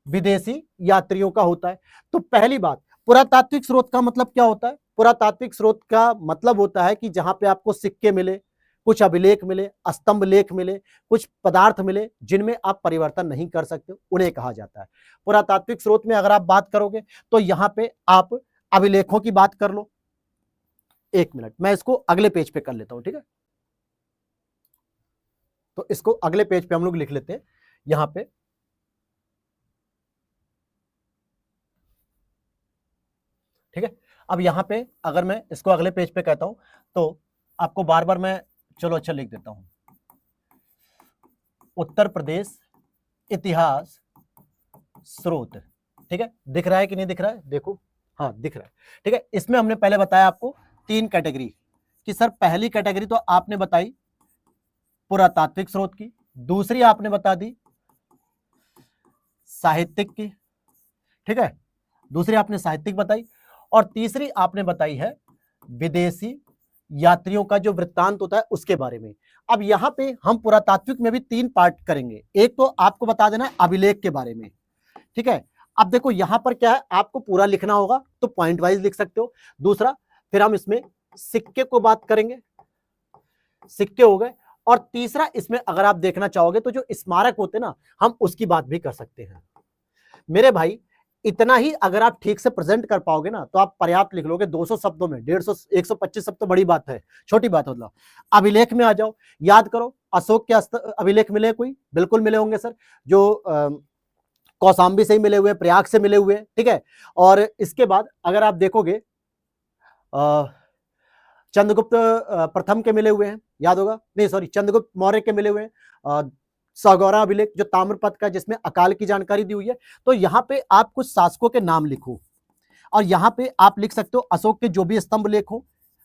विदेशी यात्रियों का होता है। तो पहली बात, पुरातात्विक स्रोत का मतलब क्या होता है? पुरातात्विक स्रोत का मतलब होता है कि जहां पे आपको सिक्के मिले, कुछ अभिलेख मिले, स्तंभ लेख मिले, कुछ पदार्थ मिले जिनमें आप परिवर्तन नहीं कर सकते, उन्हें कहा जाता है पुरातात्विक स्रोत में। अगर आप बात करोगे तो यहां पे आप अभिलेखों की बात कर लो। एक मिनट, मैं इसको अगले पेज पे कर लेता हूं, ठीक है। तो इसको अगले पेज पे हम लोग लिख लेते हैं यहां पे। ठीक है, अब यहां पे अगर मैं इसको अगले पेज पे कहता हूं तो आपको बार बार मैं चलो अच्छा लिख देता हूं, उत्तर प्रदेश इतिहास स्रोत। ठीक है, दिख रहा है कि नहीं दिख रहा है, देखो, हाँ दिख रहा है। ठीक है, इसमें हमने पहले बताया आपको 3 कैटेगरी कि सर पहली कैटेगरी तो आपने बताई पुरातात्विक स्रोत की, दूसरी आपने बता दी साहित्यिक की, ठीक है, दूसरी आपने साहित्यिक बताई, और तीसरी आपने बताई है विदेशी यात्रियों का जो वृत्तांत होता है उसके बारे में। अब यहां पे हम पुरातात्विक में भी 3 पार्ट करेंगे। एक तो आपको बता देना है अभिलेख के बारे में, ठीक है। अब देखो यहां पर क्या है, आपको पूरा लिखना होगा तो पॉइंट वाइज लिख सकते हो। दूसरा फिर हम इसमें सिक्के को बात करेंगे, सिक्के हो गए, और तीसरा इसमें अगर आप देखना चाहोगे तो जो स्मारक होते ना, हम उसकी बात भी कर सकते हैं। मेरे भाई इतना ही अगर आप ठीक से प्रेजेंट कर पाओगे ना तो आप पर्याप्त लिख लोगे 200 शब्दों में, 150 125 शब्द तो बड़ी बात है, छोटी बात मतलब। अभिलेख में आ जाओ, याद करो अशोक के अभिलेख मिले कोई? बिल्कुल मिले होंगे सर, जो कौशाम्बी से ही मिले हुए, प्रयाग से मिले हुए, ठीक है। और इसके बाद अगर आप देखोगे चंद्रगुप्त प्रथम के मिले हुए हैं, याद होगा, नहीं सॉरी चंद्रगुप्त मौर्य के मिले हुए हैं, सौगौरा अभिलेख जो ताम्रपत्र का जिसमें अकाल की जानकारी दी हुई है। तो यहाँ पे आप कुछ शासकों के नाम लिखो, और यहाँ पे आप लिख सकते हो अशोक के जो भी स्तंभ लेख हो,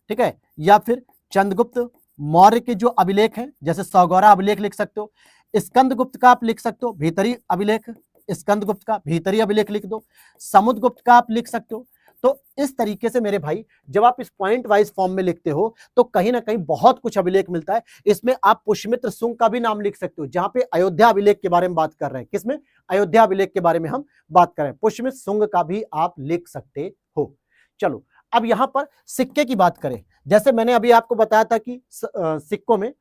ठीक है, या फिर चंद्रगुप्त मौर्य के जो अभिलेख हैं जैसे सौगौरा अभिलेख लिख सकते हो, स्कंदगुप्त का आप लिख सकते हो भीतरी अभिलेख, स्कंदगुप्त का भीतरी अभिलेख लिख दो, समुद्रगुप्त का आप लिख सकते हो। तो इस तरीके से मेरे भाई जब आप इस पॉइंट वाइज फॉर्म में लिखते हो तो कहीं ना कहीं बहुत कुछ अभिलेख मिलता है। इसमें आप पुष्यमित्र सुंग का भी नाम लिख सकते हो, जहां पे अयोध्या अभिलेख के बारे में बात कर रहे हैं। किसमें? अयोध्या अभिलेख के बारे में हम बात कर रहे हैं, पुष्यमित्र सुंग का भी आप लिख सकते हो। चलो अब यहां पर सिक्के की बात करें, जैसे मैंने अभी आपको बताया था कि सिक्कों में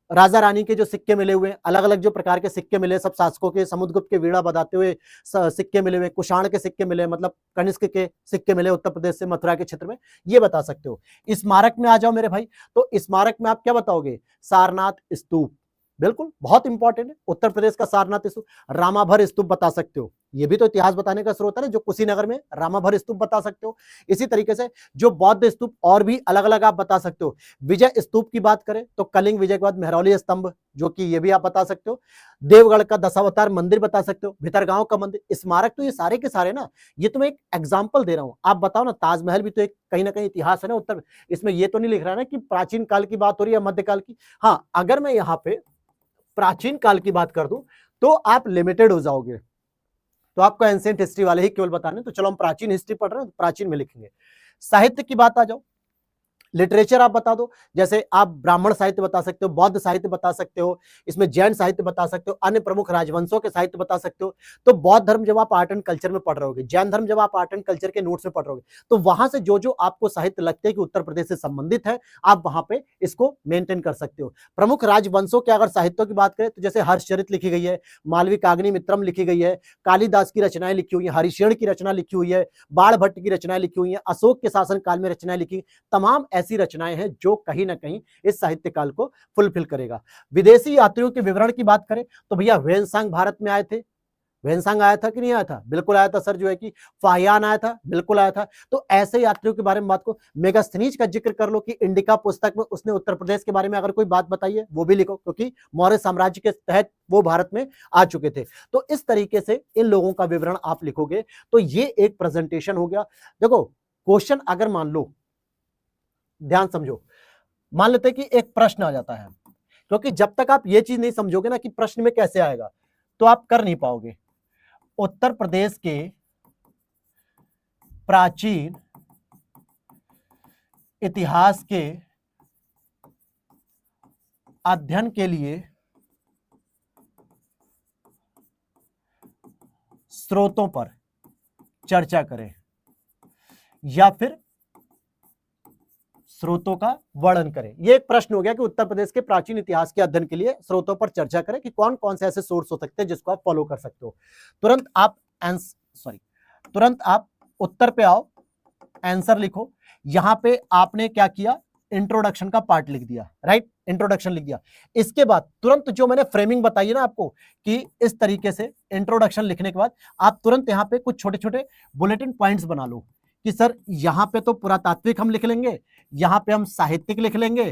राजा रानी के जो सिक्के मिले हुए, अलग अलग जो प्रकार के सिक्के मिले, सब शासकों के, समुद्रगुप्त के वीणा बजाते हुए सिक्के मिले हुए, कुषाण के सिक्के मिले, मतलब कनिष्क के सिक्के मिले उत्तर प्रदेश से मथुरा के क्षेत्र में, ये बता सकते हो। स्मारक में आ जाओ मेरे भाई, तो स्मारक में आप क्या बताओगे? सारनाथ स्तूप, बिल्कुल बहुत इंपॉर्टेंट है, उत्तर प्रदेश का सारनाथ स्तूप। रामाभर स्तूप बता सकते हो, ये भी तो इतिहास बताने का स्रोत है ना, जो कुशीनगर में रामाभर स्तूप बता सकते हो। इसी तरीके से जो बौद्ध स्तूप और भी अलग अलग आप बता सकते हो। विजय स्तूप की बात करें तो कलिंग विजय के बाद मेहरौली स्तंभ, जो कि ये भी आप बता सकते हो। देवगढ़ का दशावतार मंदिर बता सकते हो, भितरगांव का मंदिर, स्मारक। तो ये सारे के सारे ना, ये तो मैं एक एग्जाम्पल दे रहा हूं। आप बताओ ना, ताजमहल भी तो एक कहीं ना कहीं इतिहास है ना उत्तर, इसमें ये तो नहीं लिख रहा ना कि प्राचीन काल की बात हो रही है, मध्यकाल की। हाँ, अगर मैं यहाँ पे प्राचीन काल की बात कर दूं तो आप लिमिटेड हो जाओगे, तो आपको एंशिएंट हिस्ट्री वाले ही केवल बताने। तो चलो हम प्राचीन हिस्ट्री पढ़ रहे हैं तो प्राचीन में लिखेंगे। साहित्य की बात आ जाओ, लिटरेचर आप बता दो, जैसे आप ब्राह्मण साहित्य बता सकते हो, बौद्ध साहित्य बता सकते हो, इसमें जैन साहित्य बता सकते हो, अन्य प्रमुख राजवंशों के साहित्य बता सकते हो। तो बौद्ध धर्म जब आप आर्ट एंड कल्चर में पढ़ रहे होगे, जैन धर्म जब आप आर्ट एंड कल्चर के नोट्स में पढ़ रहे होगे, तो वहां से जो जो आपको साहित्य लगते हैं कि उत्तर प्रदेश से संबंधित है, आप वहां पे इसको मेंटेन कर सकते हो। प्रमुख राजवंशों के अगर साहित्यों की बात करें तो जैसे हर्षचरित लिखी गई है, मालविकाग्नि मित्रम लिखी गई है, कालिदास की रचनाएं लिखी हुई है, हरिशेण की रचना लिखी हुई है, बाण भट्ट की रचनाएं लिखी हुई है, अशोक के शासन काल में रचनाएं लिखी, तमाम ऐसी रचनाएं हैं जो कहीं ना कहीं इस साहित्य काल को फुलफिल करेगा। विदेशी यात्रियों के विवरण की बात करें तो भैया ह्वेनसांग भारत में आए थे, ह्वेनसांग आया था कि नहीं आया था? बिल्कुल आया था सर। जो है कि फाहियान आया था, बिल्कुल आया था। तो ऐसे यात्रियों के बारे में बात को, मेगास्थनीज का जिक्र कर लो कि इंडिका पुस्तक में उसने उत्तर प्रदेश के बारे में अगर कोई बात बताई है वो भी लिखो, क्योंकि मौर्य साम्राज्य के तहत वो भारत में आ चुके थे। तो इस तरीके से इन लोगों का विवरण आप लिखोगे तो ये एक प्रेजेंटेशन हो गया। देखो क्वेश्चन अगर मान लो, ध्यान समझो, मान लेते हैं कि एक प्रश्न आ जाता है, क्योंकि जब तक आप ये चीज नहीं समझोगे ना कि प्रश्न में कैसे आएगा तो आप कर नहीं पाओगे। उत्तर प्रदेश के प्राचीन इतिहास के अध्ययन के लिए स्रोतों पर चर्चा करें, या फिर स्रोतों का वर्णन करें। यह एक प्रश्न हो गया कि उत्तर प्रदेश के प्राचीन इतिहास के अध्ययन के लिए स्रोतों पर चर्चा करें कि कौन कौन से ऐसे सोर्स हो सकते हैं जिसको आप फॉलो कर सकते हो। तुरंत आप उत्तर पे आओ, आंसर लिखो। यहां पे आपने क्या किया, इंट्रोडक्शन का पार्ट लिख दिया, राइट, इंट्रोडक्शन लिख दिया। इसके बाद तुरंत जो मैंने फ्रेमिंग बताई है ना आपको कि इस तरीके से इंट्रोडक्शन लिखने के बाद आप तुरंत यहां पे कुछ छोटे छोटे बुलेटिन पॉइंट्स बना लो कि सर यहां पे तो पुरातात्विक हम लिख लेंगे, यहां पे हम साहित्यिक लिख लेंगे,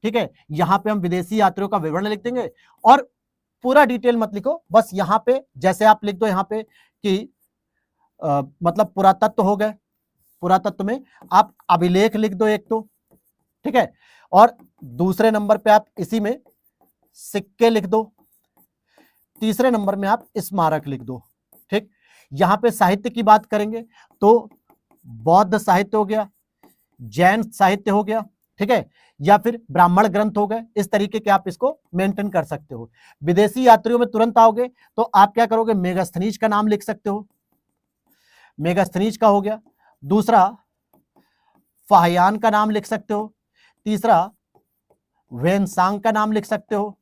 ठीक है, यहां पे हम विदेशी यात्रियों का विवरण लिख देंगे और पूरा डिटेल मत लिखो, बस यहां पे जैसे आप लिख दो यहां पे कि मतलब पुरातत्व हो गए, पुरातत्व में आप अभिलेख लिख दो एक तो, ठीक है, और दूसरे नंबर पे आप इसी में सिक्के लिख दो, तीसरे नंबर में आप स्मारक लिख दो। ठीक, यहां पे साहित्य की बात करेंगे तो बौद्ध साहित्य हो गया, जैन साहित्य हो गया, ठीक है, या फिर ब्राह्मण ग्रंथ हो गए, इस तरीके के आप इसको मेंटेन कर सकते हो। विदेशी यात्रियों में तुरंत आओगे तो आप क्या करोगे, मेगास्थनीज का नाम लिख सकते हो, मेगास्थनीज का हो गया, दूसरा फाहियान का नाम लिख सकते हो, तीसरा वेनसांग का नाम लिख सकते हो।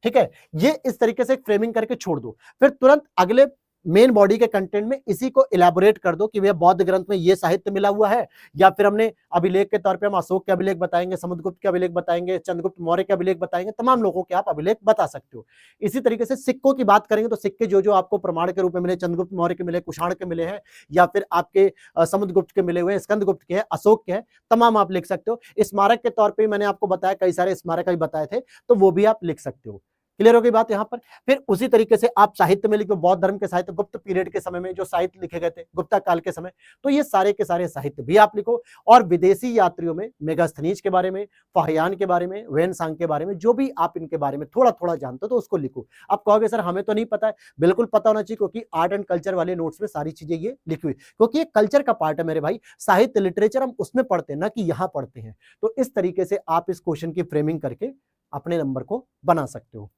ठीक है, ये इस तरीके से फ्रेमिंग करके छोड़ दो, फिर तुरंत अगले मेन बॉडी के कंटेंट में इसी को इलेबोरेट कर दो कि भैया बौद्ध ग्रंथ में ये साहित्य मिला हुआ है, या फिर हमने अभिलेख के तौर पे हम अशोक के अभिलेख बताएंगे, समुद्रगुप्त के अभिलेख बताएंगे, चंद्रगुप्त मौर्य के अभिलेख बताएंगे, तमाम लोगों के आप अभिलेख बता सकते हो। इसी तरीके से सिक्कों की बात करेंगे तो सिक्के जो जो आपको प्रमाण के रूप में मिले, चंद्रगुप्त मौर्य के मिले, कुषाण के मिले हैं, या फिर आपके समुद्रगुप्त के मिले हुए, स्कंदगुप्त के हैं, अशोक के हैं, तमाम आप लिख सकते हो। स्मारक के तौर पर मैंने आपको बताया, कई सारे स्मारक अभी बताए थे, तो वो भी आप लिख सकते हो। क्लियर हो गई बात यहां पर। फिर उसी तरीके से आप साहित्य में लिखो, बौद्ध धर्म के साहित्य, गुप्त पीरियड के समय में जो साहित्य लिखे गए थे, गुप्ता काल के समय, तो ये सारे के सारे साहित्य भी आप लिखो। और विदेशी यात्रियों में मेगास्थनीज के बारे में, फाहियान के बारे में, वेनसांग के बारे में, जो भी आप इनके बारे में थोड़ा थोड़ा जानते हो तो उसको लिखो। आप कहोगे सर हमें तो नहीं पता है, बिल्कुल पता होना चाहिए, क्योंकि आर्ट एंड कल्चर वाले नोट्स में सारी चीजें ये लिखी हुई, क्योंकि ये कल्चर का पार्ट है मेरे भाई, साहित्य लिटरेचर हम उसमें पढ़ते हैं ना कि यहां पढ़ते हैं। तो इस तरीके से आप इस क्वेश्चन की फ्रेमिंग करके अपने नंबर को बना सकते हो।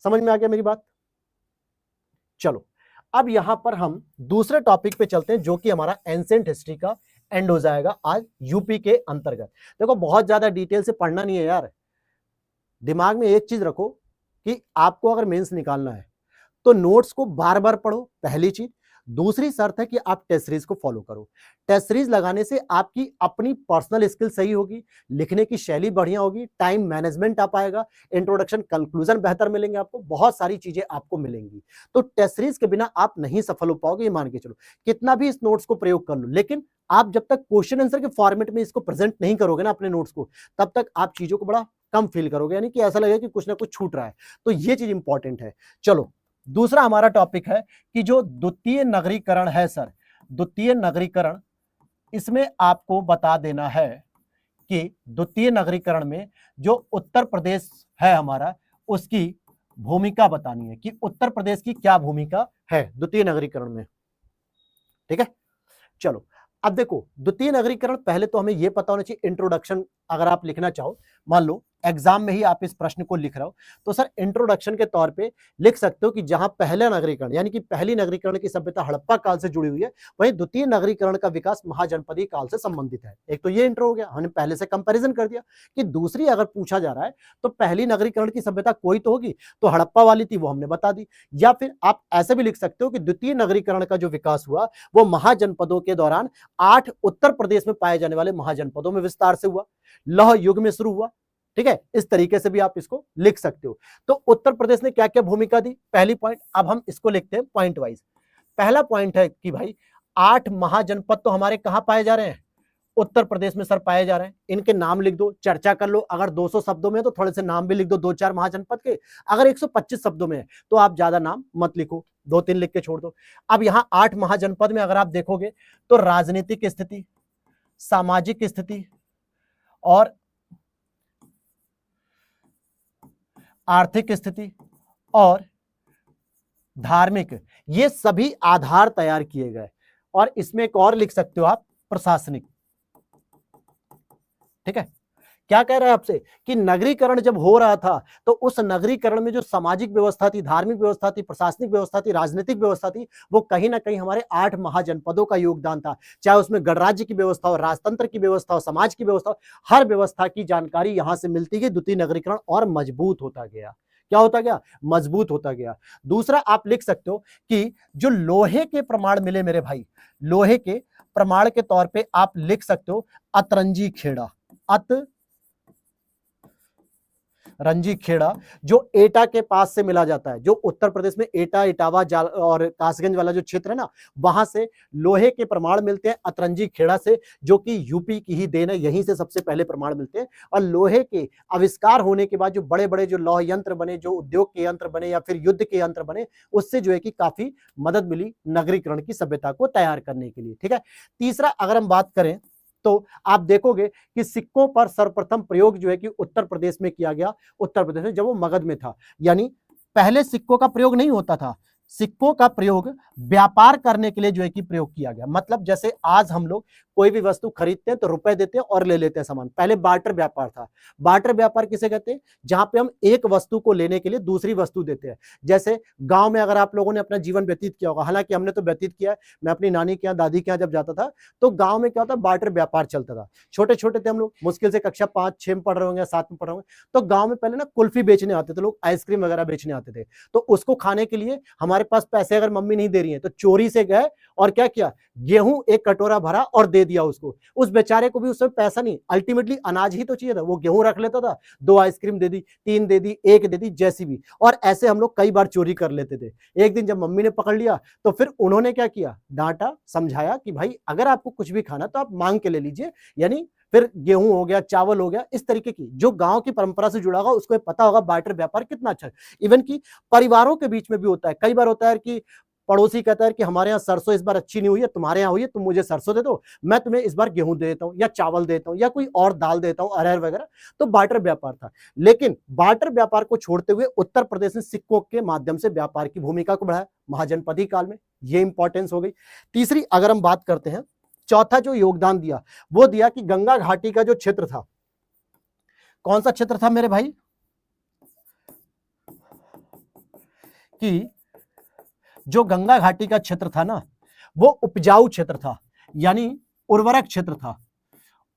समझ में आ गया मेरी बात? चलो अब यहां पर हम दूसरे टॉपिक पे चलते हैं, जो कि हमारा एंशिएंट हिस्ट्री का एंड हो जाएगा आज यूपी के अंतर्गत। देखो बहुत ज्यादा डिटेल से पढ़ना नहीं है यार, दिमाग में एक चीज रखो कि आपको अगर मेंस निकालना है तो नोट्स को बार बार पढ़ो, पहली चीज। दूसरी शर्त है कि आप टेस्ट सीरीज को फॉलो करो। टेस्ट सीरीज लगाने से आपकी अपनी पर्सनल स्किल सही होगी, लिखने की शैली बढ़िया होगी, टाइम मैनेजमेंट आ पाएगा, इंट्रोडक्शन कंक्लूजन बेहतर मिलेंगे, आपको बहुत सारी चीजें आपको मिलेंगी। तो टेस्ट सीरीज के बिना आप नहीं सफल हो पाओगे, ये मान के चलो। कितना भी इस नोट्स को प्रयोग कर लो, लेकिन आप जब तक क्वेश्चन आंसर के फॉर्मेट में इसको प्रेजेंट नहीं करोगे ना अपने नोट्स को, तब तक आप चीजों को बड़ा कम फील करोगे, यानी कि ऐसा लगेगा कि कुछ ना कुछ छूट रहा है। तो ये चीज इंपॉर्टेंट है। चलो दूसरा हमारा टॉपिक है कि जो द्वितीय नगरीकरण है सर, द्वितीय नगरीकरण, इसमें आपको बता देना है कि द्वितीय नगरीकरण में जो उत्तर प्रदेश है हमारा, उसकी भूमिका बतानी है कि उत्तर प्रदेश की क्या भूमिका है द्वितीय नगरीकरण में। ठीक है, चलो अब देखो द्वितीय नगरीकरण, पहले तो हमें यह पता होना चाहिए इंट्रोडक्शन। अगर आप लिखना चाहो, मान लो एग्जाम में ही आप इस प्रश्न को लिख रहे हो, तो सर इंट्रोडक्शन के तौर पे लिख सकते हो कि जहां पहला नगरीकरण यानी कि पहली नगरीकरण की सभ्यता हड़प्पा काल से जुड़ी हुई है, वहीं द्वितीय नगरीकरण का विकास महाजनपदीय काल से संबंधित है। एक तो ये इंट्रो हो गया, हमने पहले से कंपैरिजन कर दिया। कि दूसरी अगर पूछा जा रहा है तो पहली नगरीकरण की सभ्यता कोई तो होगी, तो हड़प्पा वाली थी, वो हमने बता दी। या फिर आप ऐसे भी लिख सकते हो कि द्वितीय नगरीकरण का जो विकास हुआ वो महाजनपदों के दौरान 8 उत्तर प्रदेश में पाए जाने वाले महाजनपदों में विस्तार से हुआ, लौह युग में शुरू हुआ। ठीक है, इस तरीके से भी आप इसको लिख सकते हो। तो उत्तर प्रदेश ने क्या क्या भूमिका दी, पहली पॉइंट। अब हम इसको लिखते हैं पॉइंट वाइज। पहला पॉइंट है कि भाई 8 महाजनपद तो हमारे कहां पाए जा रहे हैं, उत्तर प्रदेश में सर पाए जा रहे हैं। इनके नाम लिख दो, चर्चा कर लो। अगर 200 शब्दों में तो थोड़े से नाम भी लिख दो, 2-4 महाजनपद के। अगर 125 शब्दों में है तो आप ज्यादा नाम मत लिखो, 2-3 लिख के छोड़ दो। अब यहां 8 महाजनपद में अगर आप देखोगे तो राजनीतिक स्थिति, सामाजिक स्थिति और आर्थिक स्थिति और धार्मिक, ये सभी आधार तैयार किए गए। और इसमें एक और लिख सकते हो आप, प्रशासनिक। ठीक है, क्या कह रहा है आपसे कि नगरीकरण जब हो रहा था तो उस नगरीकरण में जो सामाजिक व्यवस्था थी, धार्मिक व्यवस्था थी, प्रशासनिक व्यवस्था थी, राजनीतिक व्यवस्था थी, वो कहीं ना कहीं हमारे 8 महाजनपदों का योगदान था। चाहे उसमें गणराज्य की व्यवस्था हो, राजतंत्र की व्यवस्था हो, समाज की व्यवस्था हो, हर व्यवस्था की जानकारी यहां से मिलती गई। द्वितीय नगरीकरण और मजबूत होता गया। क्या होता गया, मजबूत होता गया। दूसरा आप लिख सकते हो कि जो लोहे के प्रमाण मिले मेरे भाई, लोहे के प्रमाण के तौर पे आप लिख सकते हो अतरंजी खेड़ा, रंजी खेड़ा, जो एटा के पास से मिला जाता है, जो उत्तर प्रदेश में एटा, इटावा और कासगंज वाला जो क्षेत्र है ना, वहां से लोहे के प्रमाण मिलते हैं अतरंजी खेड़ा से, जो कि यूपी की ही देन है, यहीं से सबसे पहले प्रमाण मिलते हैं। और लोहे के आविष्कार होने के बाद जो बड़े बड़े जो लौह यंत्र बने, जो उद्योग के यंत्र बने या फिर युद्ध के यंत्र बने, उससे जो है कि काफी मदद मिली नगरीकरण की सभ्यता को तैयार करने के लिए। ठीक है, तीसरा अगर हम बात करें तो आप देखोगे कि सिक्कों पर सर्वप्रथम प्रयोग जो है कि उत्तर प्रदेश में किया गया, उत्तर प्रदेश में, जब वो मगध में था। यानी पहले सिक्कों का प्रयोग नहीं होता था, सिक्कों का प्रयोग व्यापार करने के लिए जो है कि प्रयोग किया गया। मतलब जैसे आज हम लोग कोई भी वस्तु खरीदते हैं तो रुपए देते हैं और ले लेते हैं सामान, पहले बार्टर व्यापार था। बार्टर व्यापार किसे कहते हैं? जहां पे हम एक वस्तु को लेने के लिए दूसरी वस्तु देते हैं। जैसे गांव में अगर आप लोगों ने अपना जीवन व्यतीत किया होगा, हालांकि हमने तो व्यतीत किया है, मैं अपनी नानी के यहाँ, दादी के यहाँ जब जाता था तो गांव में क्या होता, बार्टर व्यापार चलता था। छोटे छोटे थे हम लोग, मुश्किल से कक्षा 5-6 में पढ़ रहे होंगे, 7 में पढ़ रहे होंगे, तो गांव में पहले ना कुल्फी बेचने आते थे लोग, आइसक्रीम वगैरह बेचने आते थे। तो उसको खाने के लिए हमारे पास पैसे अगर मम्मी नहीं दे रही है तो चोरी से गए और क्या किया, गेहूं एक कटोरा भरा और दे दिया उसको। उस बेचारे को भी उसमें पैसा नहीं, अल्टीमेटली अनाज ही तो चाहिए था, वो गेहूं रख लेता था, 2 आइसक्रीम दे दी, 3 दे दी, 1 दे दी, जैसी भी। और ऐसे हम लोग कई बार चोरी कर लेते थे। एक दिन जब मम्मी ने पकड़ लिया तो फिर उन्होंने क्या किया, डांटा, समझाया कि भाई अगर आपको कुछ भी खाना तो आप मांग के ले लीजिए। यानी फिर गेहूं हो गया, चावल हो गया, इस तरीके की जो गांव की परंपरा से जुड़ा होगा उसको पता होगा बार्टर व्यापार कितना अच्छा है। इवन की परिवारों के बीच में भी होता है, कई बार होता है कि पड़ोसी कहता है कि हमारे यहाँ सरसों इस बार अच्छी नहीं हुई है, तुम्हारे यहाँ हुई है, तुम मुझे सरसों दे दो, मैं तुम्हें इस बार गेहूं दे देता हूं या चावल देता हूं या कोई और दाल देता हूं, अरहर वगैरह। तो बार्टर व्यापार था। लेकिन बार्टर व्यापार को छोड़ते हुए उत्तर प्रदेश ने सिक्कों के माध्यम से व्यापार की भूमिका को बढ़ाया महाजनपदी काल में, ये इंपॉर्टेंस हो गई। तीसरी अगर हम बात करते हैं, चौथा जो योगदान दिया वो दिया कि गंगा घाटी का जो क्षेत्र था, कौन सा क्षेत्र था मेरे भाई, कि जो गंगा घाटी का क्षेत्र था ना, वो उपजाऊ क्षेत्र था, यानी उर्वरक क्षेत्र था।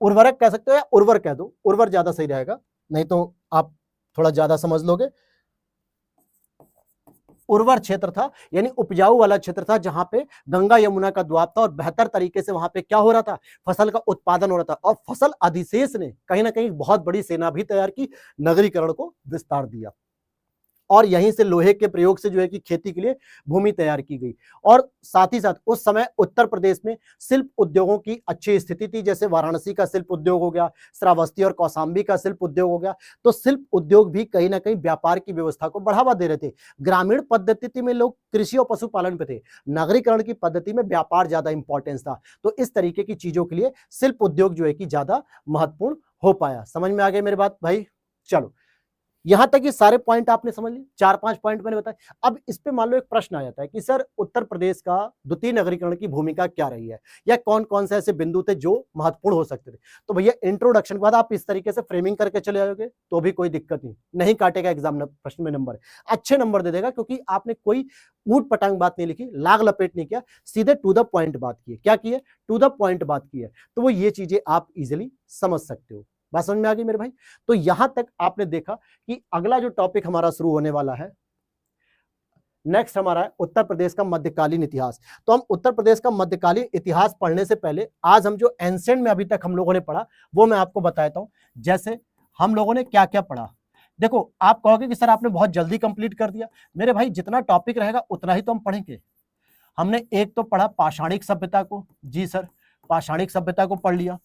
उर्वरक कह सकते हो या उर्वर कह दो, उर्वर ज्यादा सही रहेगा, नहीं तो आप थोड़ा ज्यादा समझ लोगे। उर्वर क्षेत्र था यानी उपजाऊ वाला क्षेत्र था, जहां पे गंगा यमुना का द्वाब था और बेहतर तरीके से वहां पे क्या हो रहा था, फसल का उत्पादन हो रहा था। और फसल अधिशेष ने कहीं ना कहीं बहुत बड़ी सेना भी तैयार की, नगरीकरण को विस्तार दिया और यहीं से लोहे के प्रयोग से जो है कि खेती के लिए भूमि तैयार की गई। और साथ ही साथ उस समय उत्तर प्रदेश में शिल्प उद्योगों की अच्छी स्थिति थी, जैसे वाराणसी का शिल्प उद्योग हो गया, श्रावस्ती और कौशाम्बी का शिल्प उद्योग हो गया। तो शिल्प उद्योग भी कहीं ना कहीं व्यापार की व्यवस्था को बढ़ावा दे रहे थे। ग्रामीण पद्धति में लोग कृषि और पशुपालन पे थे, नगरीकरण की पद्धति में व्यापार ज्यादा इंपॉर्टेंस था। तो इस तरीके की चीजों के लिए शिल्प उद्योग जो है कि ज्यादा महत्वपूर्ण हो पाया। समझ में आ गई मेरी बात भाई? चलो, यहां तक ये सारे पॉइंट आपने समझ लिए, 4-5 पॉइंट मैंने बताए। अब इस पे मान लो एक प्रश्न आ जाता है कि सर उत्तर प्रदेश का द्वितीय नगरीकरण की भूमिका क्या रही है, या कौन कौन से ऐसे बिंदु थे जो महत्वपूर्ण हो सकते थे। तो भैया इंट्रोडक्शन के बाद आप इस तरीके से फ्रेमिंग करके चले जाओगे तो भी कोई दिक्कत नहीं काटेगा एग्जाम प्रश्न में नंबर, अच्छे नंबर दे देगा, क्योंकि आपने कोई ऊट पटांग बात नहीं लिखी, लाग लपेट नहीं किया, सीधे टू द पॉइंट बात की है। क्या की है? टू द पॉइंट बात की है। तो वो ये चीजें आप इजिली समझ सकते हो। बात समझ में आ गई मेरे भाई? तो यहां तक आपने देखा कि अगला जो टॉपिक हमारा शुरू होने वाला है, नेक्स्ट हमारा है उत्तर प्रदेश का मध्यकालीन इतिहास। तो हम उत्तर प्रदेश का मध्यकालीन इतिहास पढ़ने से पहले आज हम जो एंशिएंट में अभी तक हम लोगों ने पढ़ा वो मैं आपको बताता हूं। जैसे हम लोगों ने क्या क्या पढ़ा। देखो, आप कहोगे कि सर आपने बहुत जल्दी कंप्लीट कर दिया। मेरे भाई, जितना टॉपिक रहेगा उतना ही तो हम पढ़ेंगे। हमने एक तो पढ़ा पाषाणिक सभ्यता को, जी सर, पाषाणिक सभ्यता को पढ़ लिया।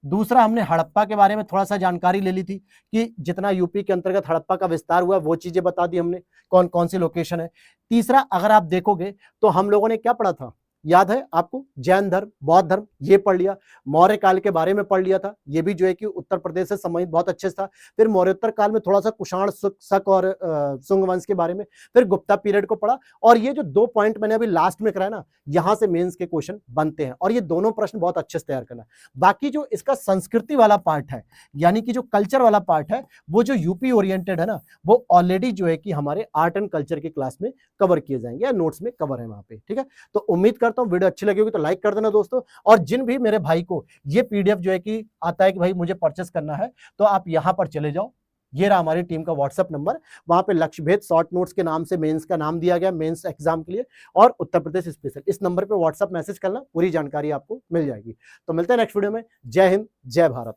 दूसरा, हमने हड़प्पा के बारे में थोड़ा सा जानकारी ले ली थी कि जितना यूपी के अंतर्गत हड़प्पा का विस्तार हुआ वो चीजें बता दी हमने, कौन कौन सी लोकेशन है। तीसरा, अगर आप देखोगे तो हम लोगों ने क्या पढ़ा था, याद है आपको? जैन धर्म, बौद्ध धर्म, ये पढ़ लिया। मौर्य काल के बारे में पढ़ लिया था, ये भी जो है कि उत्तर प्रदेश से संबंधित बहुत अच्छे से था। फिर मौर्योत्तर काल में थोड़ा सा कुषाण, शक और शुंग वंश के बारे में। फिर गुप्ता पीरियड को पढ़ा। और ये जो 2 पॉइंट मैंने अभी लास्ट में कराया ना, यहां से मेंस के क्वेश्चन बनते हैं और ये दोनों प्रश्न बहुत अच्छे से तैयार करना। बाकी जो इसका संस्कृति वाला पार्ट है, यानी कि जो कल्चर वाला पार्ट है, वो जो यूपी ओरिएंटेड है ना, वो ऑलरेडी जो है कि हमारे आर्ट एंड कल्चर की क्लास में कवर किए जाएंगे या नोट्स में कवर है वहां पे। ठीक है, तो उम्मीद करता हूं वीडियो अच्छी लगी होगी तो लाइक कर देना दोस्तों। और जिन भी मेरे भाई को ये पीडीएफ जो है कि आता है कि भाई मुझे परचेस करना है, तो आप यहां पर चले जाओ, ये रहा हमारी टीम का व्हाट्सएप नंबर, वहां पे लक्ष्य भेद शॉर्ट नोट्स के नाम से मेंस का नाम दिया गया, मेंस एग्जाम के लिए, और उत्तर प्रदेश स्पेशल, इस नंबर पे व्हाट्सएप मैसेज करना, पूरी जानकारी आपको मिल जाएगी। तो मिलते हैं नेक्स्ट वीडियो में। जय हिंद, जय भारत।